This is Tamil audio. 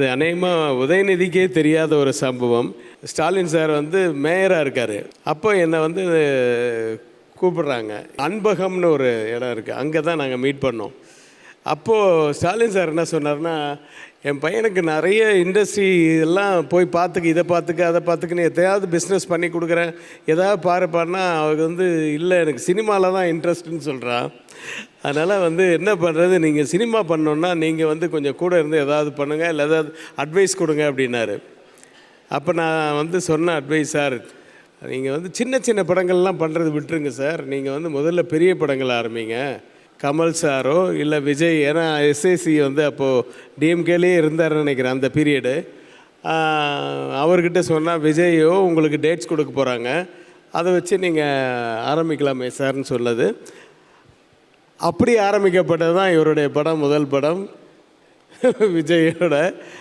இது அநேகமாக உதயநிதிக்கே தெரியாத ஒரு சம்பவம். ஸ்டாலின் சார் வந்து மேயராக இருக்கார். அப்போ என்னை வந்து கூப்பிடுறாங்க. அன்பகம்னு ஒரு இடம் இருக்குது, அங்கே தான் நாங்கள் மீட் பண்ணோம். அப்போது ஸ்டாலின் சார் என்ன சொன்னார்னா, என் பையனுக்கு நிறைய இண்டஸ்ட்ரி எல்லாம் போய் பார்த்துக்கு, இதை பார்த்துக்க, அதை பார்த்துக்குன்னு எதையாவது பிஸ்னஸ் பண்ணி கொடுக்குறேன், எதாவது பாருப்பான்னா அவருக்கு வந்து இல்லை, எனக்கு சினிமாவில் தான் இன்ட்ரெஸ்ட்டுன்னு சொல்கிறான். அதனால் வந்து என்ன பண்ணுறது, நீங்கள் சினிமா பண்ணோன்னா நீங்கள் வந்து கொஞ்சம் கூட இருந்து எதாவது பண்ணுங்கள், இல்லை ஏதாவது அட்வைஸ் கொடுங்க அப்படின்னாரு. அப்போ நான் வந்து சொன்ன அட்வைஸ், சார் நீங்கள் வந்து சின்ன சின்ன படங்கள்லாம் பண்ணுறது விட்டுருங்க சார், நீங்கள் வந்து முதல்ல பெரிய படங்கள் ஆரம்பிங்க. கமல் சாரோ இல்லை விஜய், ஏன்னா எஸ்ஏசி வந்து அப்போது டிஎம்கேலேயே இருந்தார்னு நினைக்கிறேன் அந்த பீரியடு. அவர்கிட்ட சொன்னால் விஜயோ உங்களுக்கு டேட்ஸ் கொடுக்க போகிறாங்க, அதை வச்சு நீங்கள் ஆரம்பிக்கலாமே சார்னு சொன்னது. அப்படி ஆரம்பிக்கப்பட்டது தான் இவருடைய படம், முதல் படம் விஜயோட.